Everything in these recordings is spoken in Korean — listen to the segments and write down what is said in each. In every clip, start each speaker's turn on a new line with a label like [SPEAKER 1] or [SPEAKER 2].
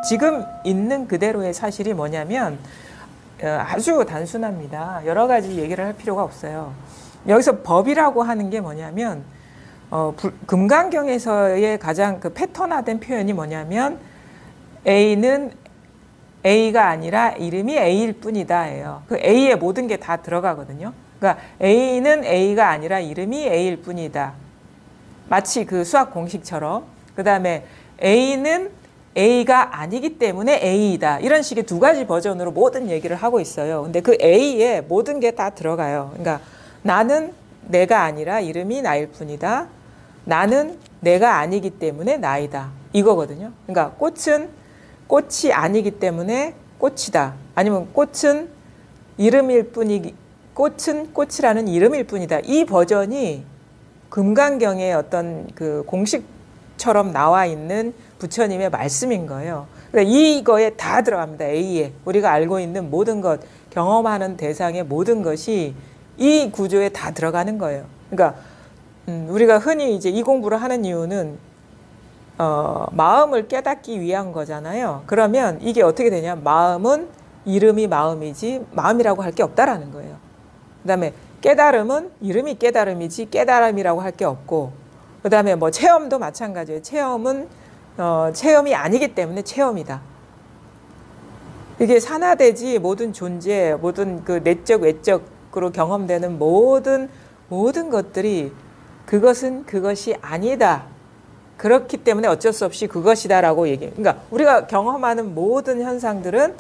[SPEAKER 1] 지금 있는 그대로의 사실이 뭐냐면 아주 단순합니다. 여러 가지 얘기를 할 필요가 없어요. 여기서 법이라고 하는 게 뭐냐면 금강경에서의 가장 그 패턴화된 표현이 뭐냐면 A는 A가 아니라 이름이 A일 뿐이다예요. 그 A에 모든 게 다 들어가거든요. 그러니까 A는 A가 아니라 이름이 A일 뿐이다. 마치 그 수학 공식처럼. 그 다음에 A는 A가 아니기 때문에 A이다. 이런 식의 두 가지 버전으로 모든 얘기를 하고 있어요. 근데 그 A에 모든 게 다 들어가요. 그러니까 나는 내가 아니라 이름이 나일 뿐이다. 나는 내가 아니기 때문에 나이다. 이거거든요. 그러니까 꽃이 아니기 때문에 꽃이다. 아니면 꽃은 꽃이라는 이름일 뿐이다. 이 버전이 금강경의 어떤 그 공식처럼 나와 있는 부처님의 말씀인 거예요. 그러니까 이거에 다 들어갑니다. A에. 우리가 알고 있는 모든 것, 경험하는 대상의 모든 것이 이 구조에 다 들어가는 거예요. 그러니까 우리가 흔히 이제 이 공부를 하는 이유는 마음을 깨닫기 위한 거잖아요. 그러면 이게 어떻게 되냐? 마음은 이름이 마음이지 마음이라고 할 게 없다라는 거예요. 그 다음에 깨달음은 이름이 깨달음이지 깨달음이라고 할 게 없고, 그 다음에 뭐 체험도 마찬가지예요. 체험은 체험이 아니기 때문에 체험이다. 이게 산화되지 모든 존재, 모든 그 내적 외적으로 경험되는 모든 것들이 그것은 그것이 아니다. 그렇기 때문에 어쩔 수 없이 그것이다라고 얘기해요. 그러니까 우리가 경험하는 모든 현상들은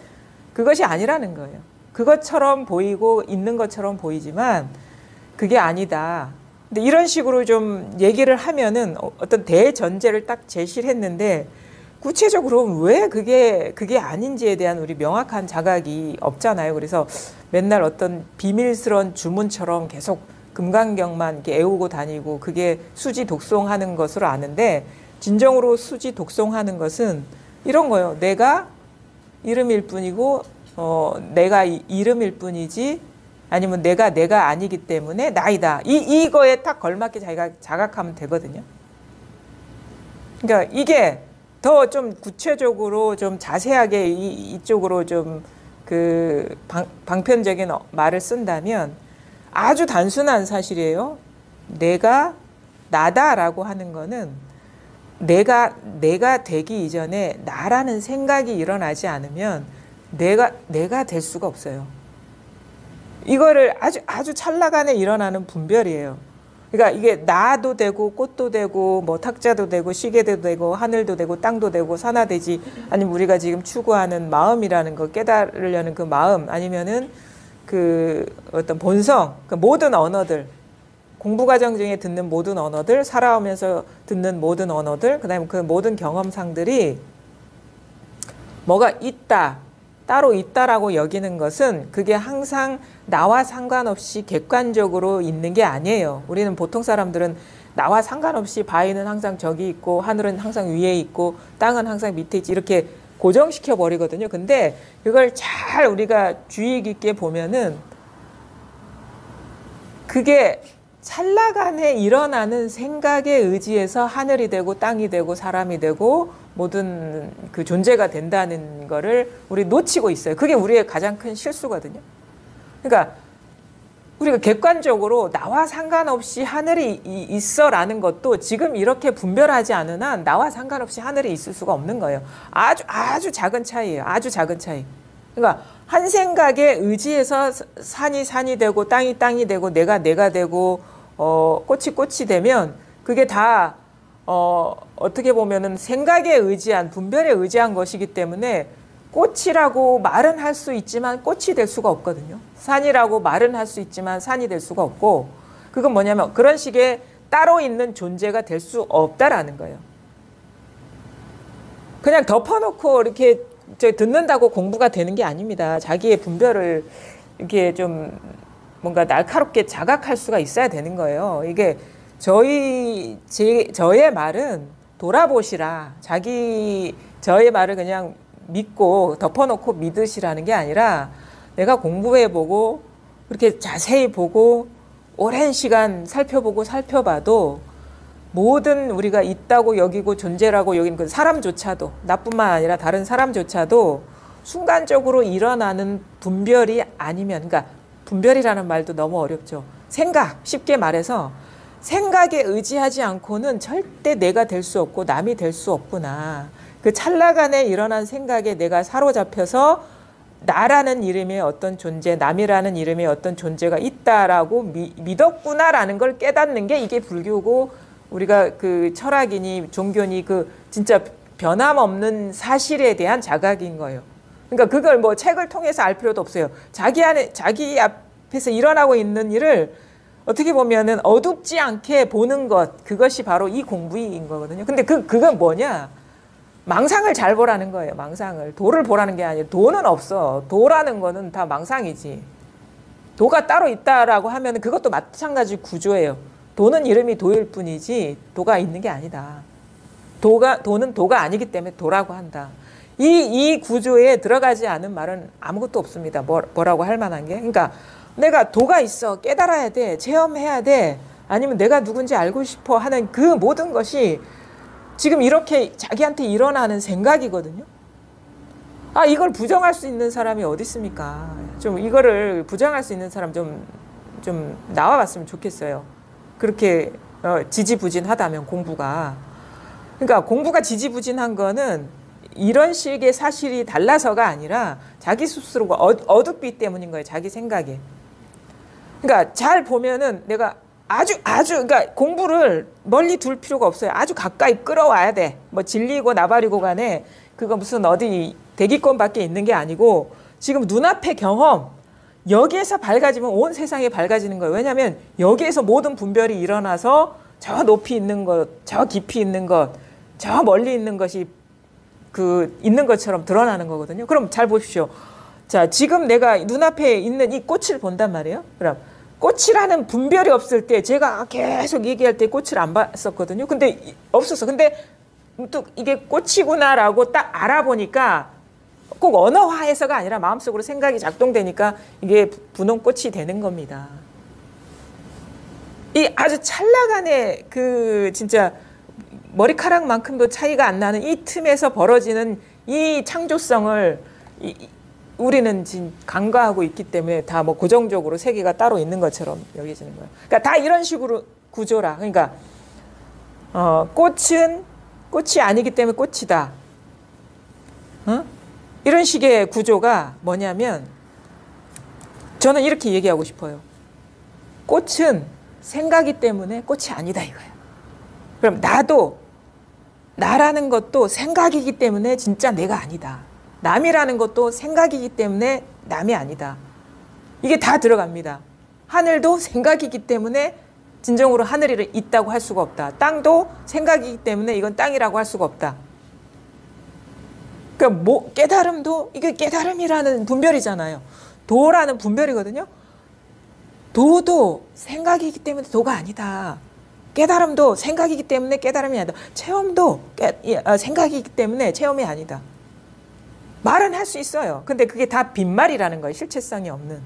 [SPEAKER 1] 그것이 아니라는 거예요. 그것처럼 보이고 있는 것처럼 보이지만 그게 아니다. 근데 이런 식으로 좀 얘기를 하면은 어떤 대전제를 딱 제시를 했는데 구체적으로 왜 그게 아닌지에 대한 우리 명확한 자각이 없잖아요. 그래서 맨날 어떤 비밀스러운 주문처럼 계속 금강경만 이렇게 애우고 다니고 그게 수지 독송하는 것으로 아는데, 진정으로 수지 독송하는 것은 이런 거예요. 내가 이름일 뿐이고 내가 이름일 뿐이지, 아니면 내가 아니기 때문에 나이다. 이거에 딱 걸맞게 자기가 자각하면 되거든요. 그러니까 이게 더 좀 구체적으로 좀 자세하게 이쪽으로 좀 그 방편적인 말을 쓴다면 아주 단순한 사실이에요. 내가 나다라고 하는 거는 내가 되기 이전에 나라는 생각이 일어나지 않으면 내가 될 수가 없어요. 이거를 아주 찰나간에 일어나는 분별이에요. 그러니까 이게 나도 되고 꽃도 되고 뭐 탁자도 되고 시계도 되고 하늘도 되고 땅도 되고 산화되지, 아니면 우리가 지금 추구하는 마음이라는 거, 깨달으려는 그 마음, 아니면은 그 어떤 본성, 그 모든 언어들, 공부 과정 중에 듣는 모든 언어들, 살아오면서 듣는 모든 언어들, 그다음에 그 모든 경험상들이 뭐가 있다, 따로 있다라고 여기는 것은 그게 항상 나와 상관없이 객관적으로 있는 게 아니에요. 우리는 보통 사람들은 나와 상관없이 바위는 항상 저기 있고 하늘은 항상 위에 있고 땅은 항상 밑에 있지 이렇게 고정시켜 버리거든요. 근데 그걸 잘 우리가 주의 깊게 보면은 그게 찰나간에 일어나는 생각에 의지해서 하늘이 되고 땅이 되고 사람이 되고 모든 그 존재가 된다는 거를 우리 놓치고 있어요. 그게 우리의 가장 큰 실수거든요. 그러니까 우리가 객관적으로 나와 상관없이 하늘이 있어라는 것도 지금 이렇게 분별하지 않은 한 나와 상관없이 하늘이 있을 수가 없는 거예요. 아주 작은 차이예요. 아주 작은 차이. 그러니까 한 생각에 의지해서 산이 되고 땅이 되고 내가 되고 꽃이 되면 그게 다 어떻게 보면은 생각에 의지한, 분별에 의지한 것이기 때문에 꽃이라고 말은 할 수 있지만 꽃이 될 수가 없거든요. 산이라고 말은 할 수 있지만 산이 될 수가 없고, 그건 뭐냐면 그런 식의 따로 있는 존재가 될 수 없다라는 거예요. 그냥 덮어놓고 이렇게 듣는다고 공부가 되는 게 아닙니다. 자기의 분별을 이렇게 좀 뭔가 날카롭게 자각할 수가 있어야 되는 거예요. 이게 저의 말은 돌아보시라. 저의 말을 그냥 믿고 덮어놓고 믿으시라는 게 아니라 내가 공부해보고 그렇게 자세히 보고 오랜 시간 살펴봐도 모든 우리가 있다고 여기고 존재라고 여기는 그 사람조차도, 나뿐만 아니라 다른 사람조차도 순간적으로 일어나는 분별이 아니면, 그러니까 분별이라는 말도 너무 어렵죠. 생각, 쉽게 말해서 생각에 의지하지 않고는 절대 내가 될 수 없고 남이 될 수 없구나. 그 찰나간에 일어난 생각에 내가 사로잡혀서 나라는 이름의 어떤 존재, 남이라는 이름의 어떤 존재가 있다라고 믿었구나라는 걸 깨닫는 게 이게 불교고, 우리가 그 철학이니 종교니 그 진짜 변함없는 사실에 대한 자각인 거예요. 그러니까 그걸 뭐 책을 통해서 알 필요도 없어요. 자기 앞에서 일어나고 있는 일을 어떻게 보면은 어둡지 않게 보는 것, 그것이 바로 이 공부인 거거든요. 근데 그건 뭐냐? 망상을 잘 보라는 거예요. 망상을. 도를 보라는 게 아니라, 도는 없어. 도라는 거는 다 망상이지. 도가 따로 있다라고 하면 그것도 마찬가지 구조예요. 도는 이름이 도일 뿐이지 도가 있는 게 아니다. 도는 도가 아니기 때문에 도라고 한다. 이 구조에 들어가지 않은 말은 아무것도 없습니다. 뭐라고 할 만한 게. 그러니까 내가 도가 있어. 깨달아야 돼. 체험해야 돼. 아니면 내가 누군지 알고 싶어 하는 그 모든 것이 지금 이렇게 자기한테 일어나는 생각이거든요. 아, 이걸 부정할 수 있는 사람이 어디 있습니까? 좀 이거를 부정할 수 있는 사람 좀 나와봤으면 좋겠어요. 그렇게 지지부진하다면 공부가. 그러니까 공부가 지지부진한 거는 이런 식의 사실이 달라서가 아니라 자기 스스로가 어둡기 때문인 거예요. 자기 생각에. 그러니까 잘 보면은 내가 아주 그러니까 공부를 멀리 둘 필요가 없어요. 아주 가까이 끌어와야 돼. 뭐 진리고 나발이고 간에 그거 무슨 어디 대기권 밖에 있는 게 아니고 지금 눈앞의 경험, 여기에서 밝아지면 온 세상이 밝아지는 거예요. 왜냐하면 여기에서 모든 분별이 일어나서 저 높이 있는 것, 저 깊이 있는 것, 저 멀리 있는 것이 그 있는 것처럼 드러나는 거거든요. 그럼 잘 보십시오. 자, 지금 내가 눈앞에 있는 이 꽃을 본단 말이에요. 그럼 꽃이라는 분별이 없을 때 제가 계속 얘기할 때 꽃을 안 봤었거든요. 근데 없었어. 근데 또 이게 꽃이구나라고 딱 알아보니까 꼭 언어화해서가 아니라 마음속으로 생각이 작동되니까 이게 분홍꽃이 되는 겁니다. 이 아주 찰나간의 그 진짜 머리카락만큼도 차이가 안 나는 이 틈에서 벌어지는 이 창조성을 우리는 지금 간과하고 있기 때문에 다 뭐 고정적으로 세계가 따로 있는 것처럼 여겨지는 거예요. 그러니까 다 이런 식으로 구조라. 그러니까 꽃은 꽃이 아니기 때문에 꽃이다. 이런 식의 구조가 뭐냐면 저는 이렇게 얘기하고 싶어요. 꽃은 생각이 때문에 꽃이 아니다 이거예요. 그럼 나라는 것도 생각이기 때문에 진짜 내가 아니다. 남이라는 것도 생각이기 때문에 남이 아니다. 이게 다 들어갑니다. 하늘도 생각이기 때문에 진정으로 하늘이 있다고 할 수가 없다. 땅도 생각이기 때문에 이건 땅이라고 할 수가 없다. 그러니까 깨달음도 이게 깨달음이라는 분별이잖아요. 도라는 분별이거든요. 도도 생각이기 때문에 도가 아니다. 깨달음도 생각이기 때문에 깨달음이 아니다. 체험도 생각이기 때문에 체험이 아니다. 말은 할 수 있어요. 근데 그게 다 빈말이라는 거예요. 실체성이 없는.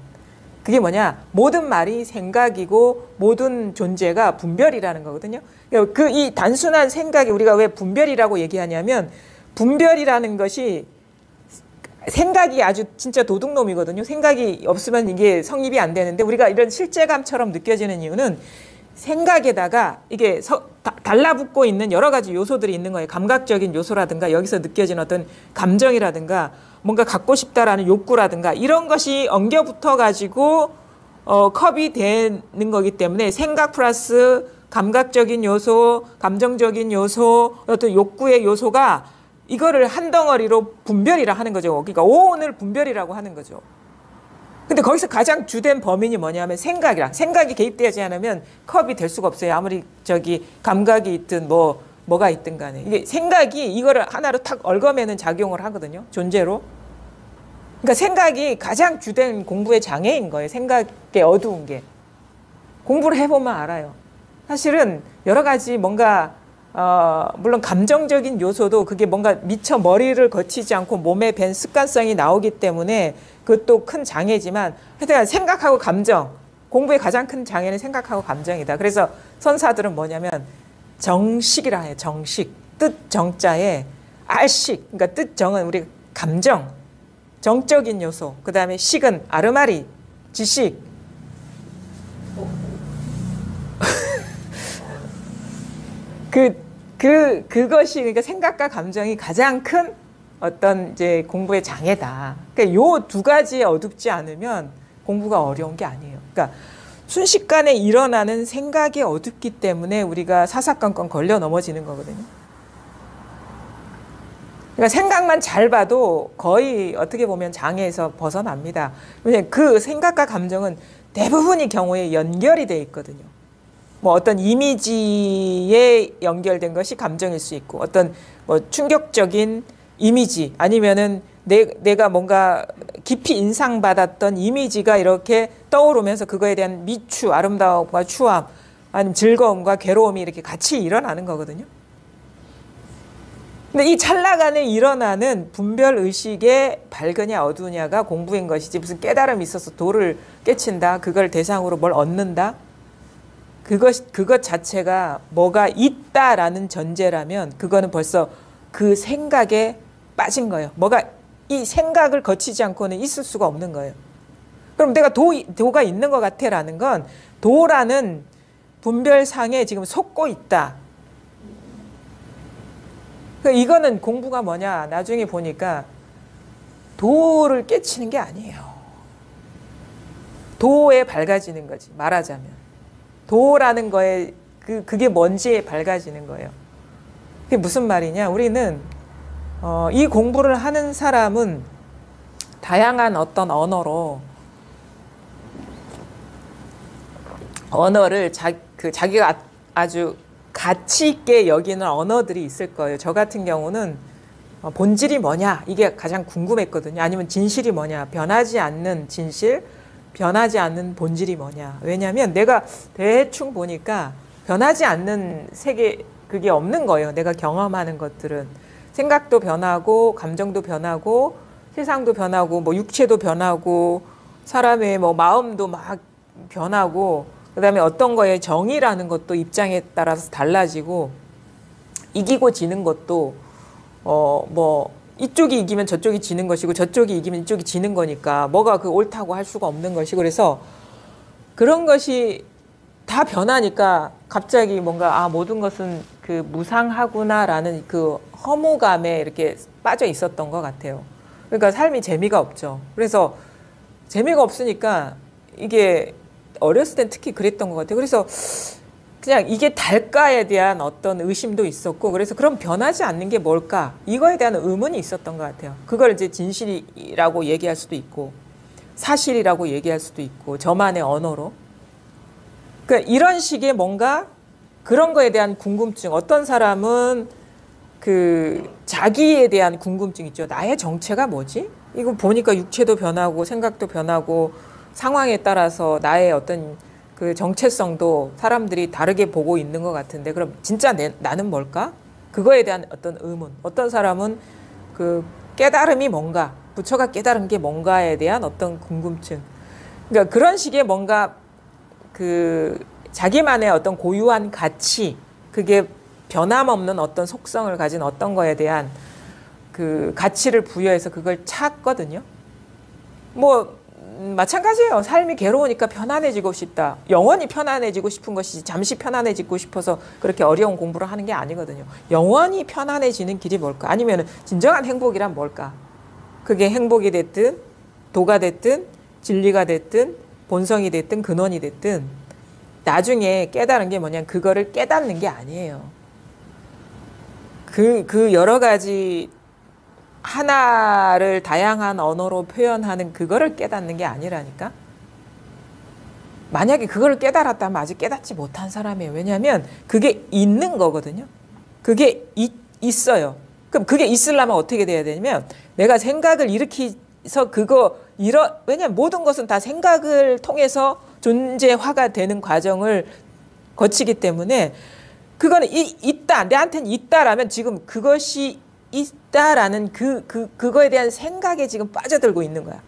[SPEAKER 1] 그게 뭐냐? 모든 말이 생각이고 모든 존재가 분별이라는 거거든요. 이 단순한 생각이 우리가 왜 분별이라고 얘기하냐면 분별이라는 것이 생각이 아주 진짜 도둑놈이거든요. 생각이 없으면 이게 성립이 안 되는데 우리가 이런 실제감처럼 느껴지는 이유는 생각에다가 이게 달라붙고 있는 여러 가지 요소들이 있는 거예요. 감각적인 요소라든가 여기서 느껴지는 어떤 감정이라든가 뭔가 갖고 싶다라는 욕구라든가 이런 것이 엉겨붙어 가지고 컵이 되는 거기 때문에 생각 플러스 감각적인 요소, 감정적인 요소, 어떤 욕구의 요소가 이거를 한 덩어리로 분별이라 하는 거죠. 그러니까 오온을 분별이라고 하는 거죠. 근데 거기서 가장 주된 범인이 뭐냐면 생각이랑 생각이 개입되지 않으면 컵이 될 수가 없어요. 아무리 감각이 있든 뭐가 있든 간에 이게 생각이 이거를 하나로 탁 얽어매는 작용을 하거든요. 존재로. 그러니까 생각이 가장 주된 공부의 장애인 거예요. 생각의 어두운 게. 공부를 해보면 알아요. 사실은 여러 가지 뭔가 물론 감정적인 요소도 그게 뭔가 미처 머리를 거치지 않고 몸에 밴 습관성이 나오기 때문에 그것도 큰 장애지만 하여튼 생각하고 감정, 공부의 가장 큰 장애는 생각하고 감정이다. 그래서 선사들은 뭐냐면 정식이라 해요. 정식. 뜻 정자에 알식. 그러니까 뜻 정은 우리 감정, 정적인 요소. 그 다음에 식은 아르마리, 지식. 그것이 그러니까 생각과 감정이 가장 큰 어떤 이제 공부의 장애다. 그러니까 요 두 가지에 어둡지 않으면 공부가 어려운 게 아니에요. 그러니까 순식간에 일어나는 생각이 어둡기 때문에 우리가 사사건건 걸려 넘어지는 거거든요. 그러니까 생각만 잘 봐도 거의 어떻게 보면 장애에서 벗어납니다. 왜냐하면 그 생각과 감정은 대부분의 경우에 연결이 돼 있거든요. 뭐 어떤 이미지에 연결된 것이 감정일 수 있고 어떤 뭐 충격적인 이미지 아니면은 내가 뭔가 깊이 인상받았던 이미지가 이렇게 떠오르면서 그거에 대한 미추, 아름다움과 추함 아니면 즐거움과 괴로움이 이렇게 같이 일어나는 거거든요. 근데 이 찰나간에 일어나는 분별 의식의 밝으냐 어두냐가 공부인 것이지 무슨 깨달음이 있어서 도를 깨친다 그걸 대상으로 뭘 얻는다 그것 자체가 뭐가 있다라는 전제라면 그거는 벌써 그 생각에 빠진 거예요. 뭐가 이 생각을 거치지 않고는 있을 수가 없는 거예요. 그럼 내가 도가 있는 것 같아라는 건 도라는 분별상에 지금 속고 있다. 그러니까 이거는 공부가 뭐냐 나중에 보니까 도를 깨치는 게 아니에요. 도에 밝아지는 거지 말하자면. 도라는 거에 그게 뭔지에 밝아지는 거예요. 그게 무슨 말이냐? 우리는 이 공부를 하는 사람은 다양한 어떤 언어를 자기가 아주 가치 있게 여기는 언어들이 있을 거예요. 저 같은 경우는 본질이 뭐냐 이게 가장 궁금했거든요. 아니면 진실이 뭐냐 변하지 않는 진실 변하지 않는 본질이 뭐냐. 왜냐하면 내가 대충 보니까 변하지 않는 세계 그게 없는 거예요. 내가 경험하는 것들은 생각도 변하고 감정도 변하고 세상도 변하고 뭐 육체도 변하고 사람의 뭐 마음도 막 변하고 그다음에 어떤 거에 정의라는 것도 입장에 따라서 달라지고 이기고 지는 것도 뭐 이쪽이 이기면 저쪽이 지는 것이고 저쪽이 이기면 이쪽이 지는 거니까 뭐가 그 옳다고 할 수가 없는 것이고 그래서 그런 것이 다 변하니까 갑자기 뭔가 모든 것은 그 무상하구나라는 그 허무감에 이렇게 빠져 있었던 것 같아요. 그러니까 삶이 재미가 없죠. 그래서 재미가 없으니까 이게 어렸을 땐 특히 그랬던 것 같아요. 그래서 그냥 이게 달까에 대한 어떤 의심도 있었고 그래서 그럼 변하지 않는 게 뭘까? 이거에 대한 의문이 있었던 것 같아요. 그걸 이제 진실이라고 얘기할 수도 있고 사실이라고 얘기할 수도 있고 저만의 언어로. 그러니까 이런 식의 뭔가 그런 거에 대한 궁금증. 어떤 사람은 그 자기에 대한 궁금증 있죠. 나의 정체가 뭐지? 이거 보니까 육체도 변하고 생각도 변하고 상황에 따라서 나의 어떤 그 정체성도 사람들이 다르게 보고 있는 것 같은데 그럼 진짜 나는 뭘까? 그거에 대한 어떤 의문. 어떤 사람은 그 깨달음이 뭔가, 부처가 깨달은 게 뭔가에 대한 어떤 궁금증. 그러니까 그런 식의 뭔가 그 자기만의 어떤 고유한 가치, 그게 변함없는 어떤 속성을 가진 어떤 거에 대한 그 가치를 부여해서 그걸 찾거든요. 뭐 마찬가지예요. 삶이 괴로우니까 편안해지고 싶다. 영원히 편안해지고 싶은 것이지 잠시 편안해지고 싶어서 그렇게 어려운 공부를 하는 게 아니거든요. 영원히 편안해지는 길이 뭘까? 아니면 진정한 행복이란 뭘까? 그게 행복이 됐든 도가 됐든 진리가 됐든 본성이 됐든 근원이 됐든 나중에 깨달은 게 뭐냐면 그거를 깨닫는 게 아니에요. 그 여러 가지 하나를 다양한 언어로 표현하는 그거를 깨닫는 게 아니라니까. 만약에 그걸 깨달았다면 아직 깨닫지 못한 사람이에요. 왜냐하면 그게 있는 거거든요. 그게 있어요. 그럼 그게 있으려면 어떻게 돼야 되냐면 내가 생각을 일으키서 왜냐하면 모든 것은 다 생각을 통해서 존재화가 되는 과정을 거치기 때문에 그거는 있다. 내한테는 있다라면 지금 그것이 있다라는 그거에 대한 생각에 지금 빠져들고 있는 거야.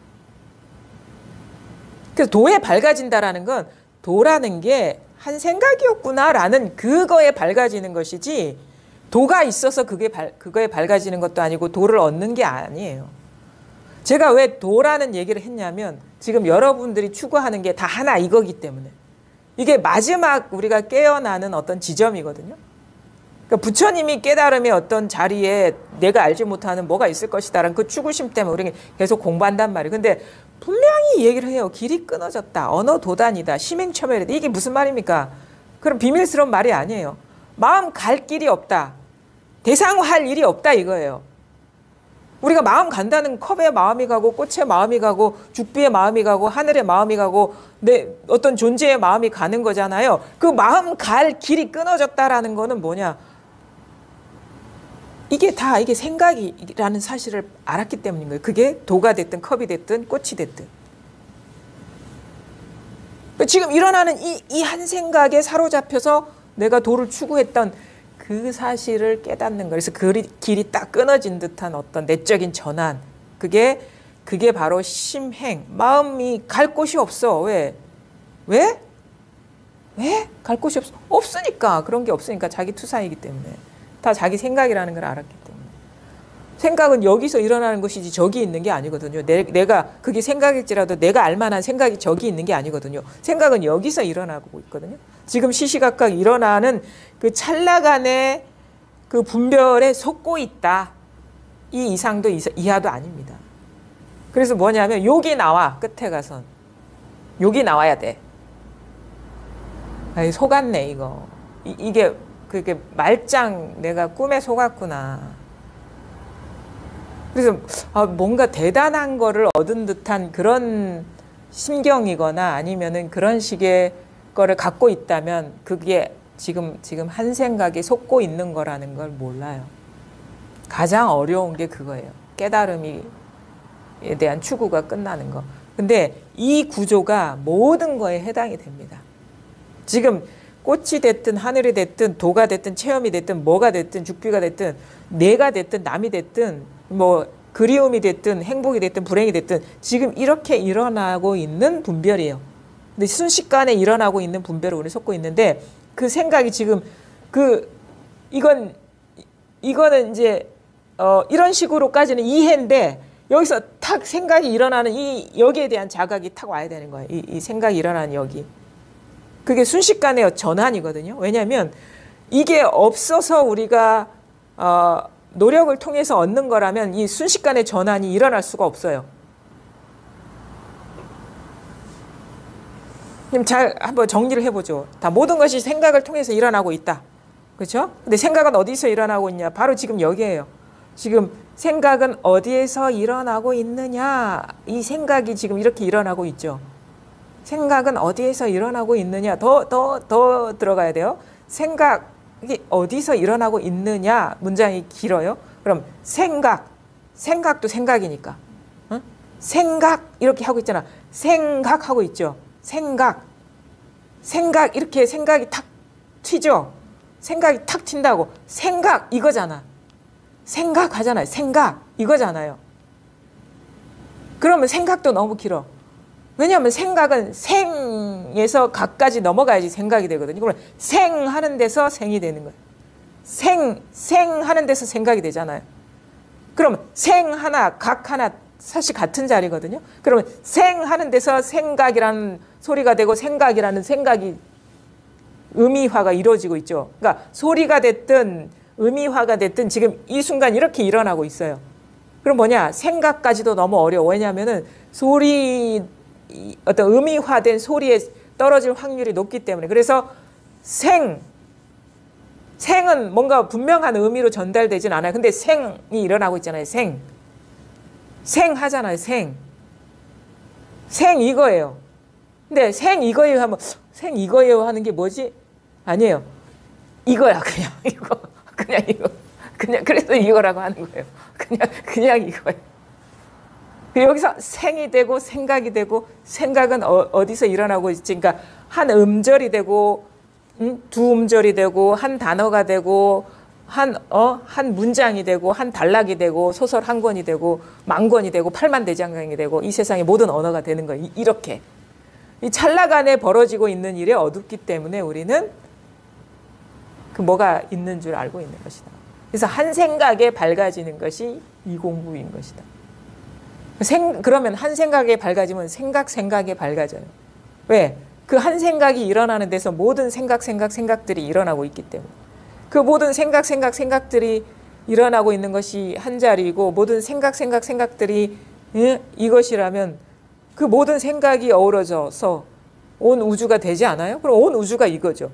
[SPEAKER 1] 그래서 도에 밝아진다라는 건 도라는 게 한 생각이었구나라는 그거에 밝아지는 것이지 도가 있어서 그거에 밝아지는 것도 아니고 도를 얻는 게 아니에요. 제가 왜 도라는 얘기를 했냐면 지금 여러분들이 추구하는 게 다 하나 이거기 때문에 이게 마지막 우리가 깨어나는 어떤 지점이거든요. 그러니까 부처님이 깨달음의 어떤 자리에 내가 알지 못하는 뭐가 있을 것이다라는 그 추구심 때문에 우리는 계속 공부한단 말이에요. 근데 분명히 얘기를 해요. 길이 끊어졌다. 언어 도단이다. 심행처멸이다. 이게 무슨 말입니까? 그럼 비밀스러운 말이 아니에요. 마음 갈 길이 없다. 대상화할 일이 없다 이거예요. 우리가 마음 간다는 컵에 마음이 가고 꽃에 마음이 가고 죽비에 마음이 가고 하늘에 마음이 가고 내 어떤 존재의 마음이 가는 거잖아요. 그 마음 갈 길이 끊어졌다라는 거는 뭐냐? 이게 생각이라는 사실을 알았기 때문인 거예요. 그게 도가 됐든 컵이 됐든 꽃이 됐든. 지금 일어나는 이 한 생각에 사로잡혀서 내가 도를 추구했던 그 사실을 깨닫는 거예요. 그래서 길이 딱 끊어진 듯한 어떤 내적인 전환. 그게 바로 심행. 마음이 갈 곳이 없어. 왜? 갈 곳이 없어? 없으니까. 그런 게 없으니까 자기 투사이기 때문에. 다 자기 생각이라는 걸 알았기 때문에. 생각은 여기서 일어나는 것이지 저기 있는 게 아니거든요. 내가 그게 생각일지라도 내가 알만한 생각이 저기 있는 게 아니거든요. 생각은 여기서 일어나고 있거든요. 지금 시시각각 일어나는 그 찰나간의 그 분별에 속고 있다. 이 이상도 이하도 아닙니다. 그래서 뭐냐면 욕이 나와. 끝에 가선. 욕이 나와야 돼. 아이, 속았네 이거. 이게 그게 말짱 내가 꿈에 속았구나. 그래서 뭔가 대단한 거를 얻은 듯한 그런 심경이거나 아니면은 그런 식의 거를 갖고 있다면 그게 지금 한 생각에 속고 있는 거라는 걸 몰라요. 가장 어려운 게 그거예요. 깨달음에 대한 추구가 끝나는 거. 근데 이 구조가 모든 거에 해당이 됩니다. 지금 꽃이 됐든 하늘이 됐든 도가 됐든 체험이 됐든 뭐가 됐든 죽비가 됐든 내가 됐든 남이 됐든 뭐 그리움이 됐든 행복이 됐든 불행이 됐든 지금 이렇게 일어나고 있는 분별이에요. 근데 순식간에 일어나고 있는 분별을 우리 속고 있는데 그 생각이 지금 이거는 이제 이런 식으로까지는 이해인데 여기서 탁 생각이 일어나는 여기에 대한 자각이 탁 와야 되는 거예요. 이 생각이 일어나는 여기. 그게 순식간의 전환이거든요. 왜냐하면 이게 없어서 우리가 노력을 통해서 얻는 거라면 이 순식간의 전환이 일어날 수가 없어요. 그럼 잘 한번 정리를 해보죠. 다 모든 것이 생각을 통해서 일어나고 있다. 그렇죠? 근데 생각은 어디서 일어나고 있냐? 바로 지금 여기에요. 지금 생각은 어디에서 일어나고 있느냐? 이 생각이 지금 이렇게 일어나고 있죠. 생각은 어디에서 일어나고 있느냐? 더 들어가야 돼요. 생각이 어디서 일어나고 있느냐? 문장이 길어요. 그럼 생각도 생각이니까. 응? 생각 이렇게 하고 있잖아. 생각하고 있죠. 생각 이렇게 생각이 탁 튀죠. 생각이 탁 튄다고. 생각 이거잖아. 생각하잖아요. 생각 이거잖아요. 그러면 생각도 너무 길어. 왜냐하면 생각은 생에서 각까지 넘어가야지 생각이 되거든요. 그러면 생하는 데서 생이 되는 거예요. 생하는 데서 생각이 되잖아요. 그러면 생 하나, 각 하나 사실 같은 자리거든요. 그러면 생하는 데서 생각이라는 소리가 되고 생각이라는 생각이 의미화가 이루어지고 있죠. 그러니까 소리가 됐든 의미화가 됐든 지금 이 순간 이렇게 일어나고 있어요. 그럼 뭐냐? 생각까지도 너무 어려워. 왜냐하면은 어떤 의미화된 소리에 떨어질 확률이 높기 때문에. 그래서 생은 뭔가 분명한 의미로 전달되진 않아요. 근데 생이 일어나고 있잖아요. 생 하잖아요. 생 이거예요. 근데 생 이거예요 하면 생 이거예요 하는 게 뭐지? 아니에요. 이거야. 그냥 이거. 그냥 그래서 이거라고 하는 거예요. 그냥 이거예요. 여기서 생이 되고 생각이 되고 생각은 어디서 일어나고 있지? 그러니까 한 음절이 되고 두 음절이 되고 한 단어가 되고 한 문장이 되고 한 단락이 되고 소설 한 권이 되고 만 권이 되고 8만 대장경이 되고 이 세상의 모든 언어가 되는 거예요. 이렇게. 이 찰나간에 벌어지고 있는 일에 어둡기 때문에 우리는 그 뭐가 있는 줄 알고 있는 것이다. 그래서 한 생각에 밝아지는 것이 이 공부인 것이다. 그러면 한 생각에 밝아지면 생각에 밝아져요. 왜? 그 한 생각이 일어나는 데서 모든 생각들이 일어나고 있기 때문에. 그 모든 생각들이 일어나고 있는 것이 한 자리이고 모든 생각들이 이것이라면 그 모든 생각이 어우러져서 온 우주가 되지 않아요? 그럼 온 우주가 이거죠.